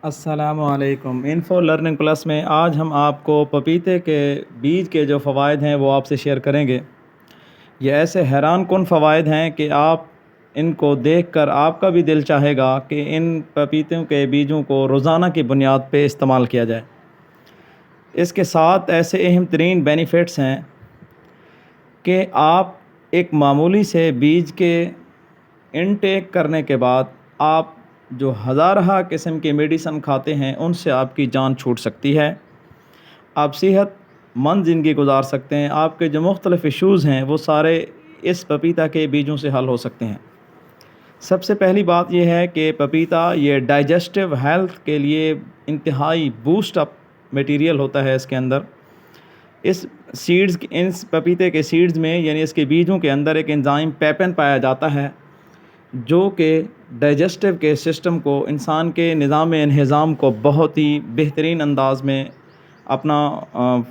السلام علیکم۔ Info learning plus میں آج ہم آپ کو پپیتے کے بیج کے جو فوائد ہیں وہ آپ سے شیئر کریں گے۔ یہ ایسے حیران کن فوائد ہیں کہ آپ ان کو دیکھ کر آپ کا بھی دل چاہے گا کہ ان پپیتوں کے بیجوں کو روزانہ کی بنیاد پہ استعمال کیا جائے۔ اس کے ساتھ ایسے اہم ترین بینیفٹس ہیں کہ آپ ایک معمولی سے بیج کے انٹیک کرنے کے بعد آپ جو ہزارہ قسم کی میڈیسن کھاتے ہیں ان سے آپ کی جان چھوٹ سکتی ہے، آپ صحت مند زندگی گزار سکتے ہیں، آپ کے جو مختلف ایشوز ہیں وہ سارے اس پپیتا کے بیجوں سے حل ہو سکتے ہیں۔ سب سے پہلی بات یہ ہے کہ پپیتا یہ ڈائجسٹو ہیلتھ کے لیے انتہائی بوسٹ اپ میٹیریل ہوتا ہے۔ اس کے اندر اس پپیتے کے سیڈز میں یعنی اس کے بیجوں کے اندر ایک انزائم پیپن پایا جاتا ہے جو کہ ڈائجسٹو کے سسٹم کو، انسان کے نظام انہضام کو بہت ہی بہترین انداز میں اپنا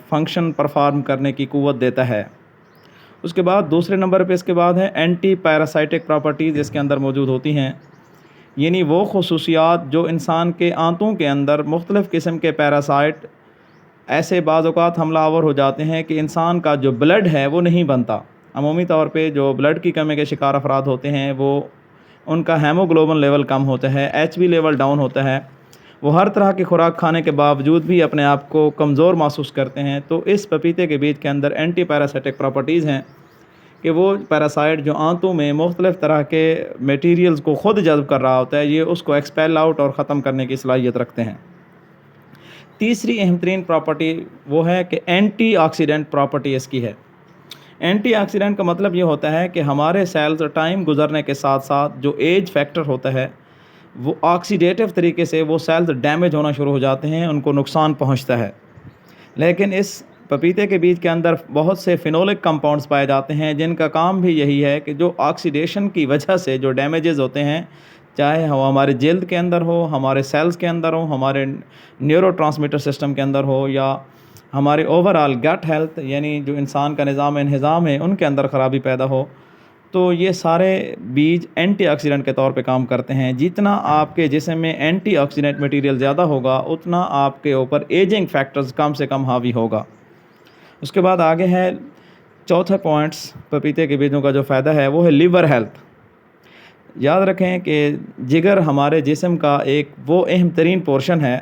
فنکشن پرفارم کرنے کی قوت دیتا ہے۔ اس کے بعد دوسرے نمبر پہ اس کے بعد ہے اینٹی پیراسائٹک پراپرٹیز اس کے اندر موجود ہوتی ہیں، یعنی وہ خصوصیات جو انسان کے آنتوں کے اندر مختلف قسم کے پیراسائٹ ایسے بعض اوقات حملہ آور ہو جاتے ہیں کہ انسان کا جو بلڈ ہے وہ نہیں بنتا۔ عمومی طور پہ جو بلڈ کی کمی کے شکار افراد ہوتے ہیں وہ ان کا ہیموگلوبن لیول کم ہوتا ہے، ایچ بی لیول ڈاؤن ہوتا ہے، وہ ہر طرح کی خوراک کھانے کے باوجود بھی اپنے آپ کو کمزور محسوس کرتے ہیں۔ تو اس پپیتے کے بیج کے اندر اینٹی پیراسائٹک پراپرٹیز ہیں کہ وہ پیراسائٹ جو آنتوں میں مختلف طرح کے میٹیریلز کو خود جذب کر رہا ہوتا ہے یہ اس کو ایکسپیل آؤٹ اور ختم کرنے کی صلاحیت رکھتے ہیں۔ تیسری اہم ترین پراپرٹی وہ ہے کہ اینٹی آکسیڈنٹ پراپرٹی اس کی ہے۔ اینٹی آکسیڈنٹ کا مطلب یہ ہوتا ہے کہ ہمارے سیلز ٹائم گزرنے کے ساتھ ساتھ جو ایج فیکٹر ہوتا ہے وہ آکسیڈیٹو طریقے سے وہ سیلز ڈیمیج ہونا شروع ہو جاتے ہیں، ان کو نقصان پہنچتا ہے۔ لیکن اس پپیتے کے بیج کے اندر بہت سے فینولک کمپاؤنڈز پائے جاتے ہیں جن کا کام بھی یہی ہے کہ جو آکسیڈیشن کی وجہ سے جو ڈیمیجز ہوتے ہیں، چاہے وہ ہمارے جلد کے اندر ہو، ہمارے سیلز کے اندر ہو، ہمارے نیورو ٹرانسمیٹر سسٹم کے اندر ہو، یا ہمارے اوورآل گٹ ہیلتھ یعنی جو انسان کا نظام انہضام ہے ان کے اندر خرابی پیدا ہو، تو یہ سارے بیج اینٹی آکسیڈنٹ کے طور پہ کام کرتے ہیں۔ جتنا آپ کے جسم میں اینٹی آکسیڈنٹ مٹیریل زیادہ ہوگا اتنا آپ کے اوپر ایجنگ فیکٹرز کم سے کم حاوی ہوگا۔ اس کے بعد آگے ہے چوتھا پوائنٹس پپیتے کے بیجوں کا جو فائدہ ہے وہ ہے لیور ہیلتھ۔ یاد رکھیں کہ جگر ہمارے جسم کا ایک وہ اہم ترین پورشن ہے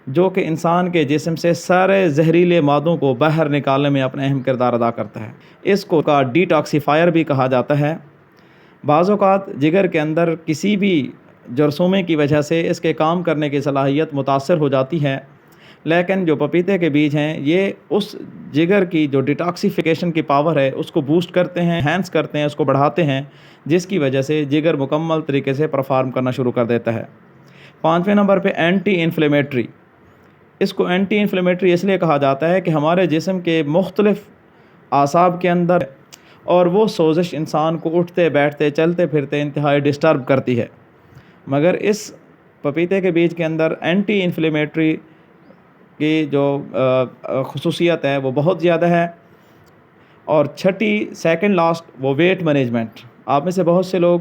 جو کہ انسان کے جسم سے سارے زہریلے مادوں کو باہر نکالنے میں اپنا اہم کردار ادا کرتا ہے۔ اس کو کا ڈیٹاکسیفائر بھی کہا جاتا ہے۔ بعض اوقات جگر کے اندر کسی بھی جرثومے کی وجہ سے اس کے کام کرنے کی صلاحیت متاثر ہو جاتی ہے، لیکن جو پپیتے کے بیج ہیں یہ اس جگر کی جو ڈیٹاکسیفیکیشن کی پاور ہے اس کو بوسٹ کرتے ہیں، ہینس کرتے ہیں، اس کو بڑھاتے ہیں، جس کی وجہ سے جگر مکمل طریقے سے پرفارم کرنا شروع کر دیتا ہے۔ پانچویں نمبر پہ اینٹی انفلیمیٹری۔ اس کو اینٹی انفلیمیٹری اس لیے کہا جاتا ہے کہ ہمارے جسم کے مختلف اعصاب کے اندر اور وہ سوزش انسان کو اٹھتے بیٹھتے چلتے پھرتے انتہائی ڈسٹرب کرتی ہے، مگر اس پپیتے کے بیج کے اندر اینٹی انفلیمیٹری کی جو خصوصیت ہے وہ بہت زیادہ ہے۔ اور چھٹی سیکنڈ لاسٹ وہ ویٹ مینجمنٹ۔ آپ میں سے بہت سے لوگ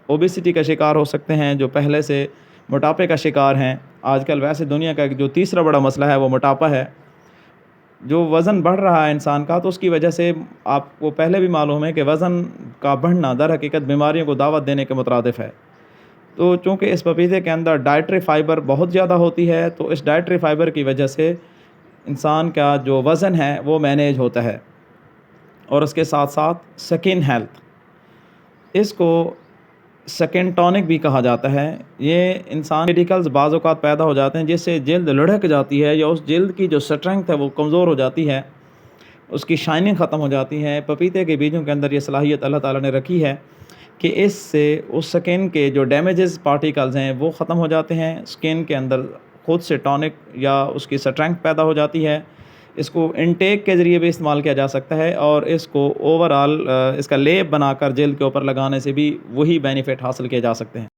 اوبیسٹی کا شکار ہو سکتے ہیں جو پہلے سے موٹاپے کا شکار ہیں۔ آج کل ویسے دنیا کا جو تیسرا بڑا مسئلہ ہے وہ موٹاپا ہے، جو وزن بڑھ رہا ہے انسان کا، تو اس کی وجہ سے آپ کو پہلے بھی معلوم ہے کہ وزن کا بڑھنا در حقیقت بیماریوں کو دعوت دینے کے مترادف ہے۔ تو چونکہ اس پپیتے کے اندر ڈائٹری فائبر بہت زیادہ ہوتی ہے تو اس ڈائٹری فائبر کی وجہ سے انسان کا جو وزن ہے وہ مینیج ہوتا ہے۔ اور اس کے ساتھ ساتھ سکن ہیلتھ، اس کو سکن ٹونک بھی کہا جاتا ہے۔ یہ انسان ریڈیکلز بعض اوقات پیدا ہو جاتے ہیں جس سے جلد لڑھک جاتی ہے یا اس جلد کی جو اسٹرینگتھ ہے وہ کمزور ہو جاتی ہے، اس کی شائننگ ختم ہو جاتی ہے۔ پپیتے کے بیجوں کے اندر یہ صلاحیت اللہ تعالیٰ نے رکھی ہے کہ اس سے اس سکن کے جو ڈیمیجز پارٹیکلز ہیں وہ ختم ہو جاتے ہیں، سکن کے اندر خود سے ٹونک یا اس کی اسٹرینگتھ پیدا ہو جاتی ہے۔ اس کو انٹیک کے ذریعے بھی استعمال کیا جا سکتا ہے اور اس کو اوورآل اس کا لیپ بنا کر جلد کے اوپر لگانے سے بھی وہی بینیفٹ حاصل کیے جا سکتے ہیں۔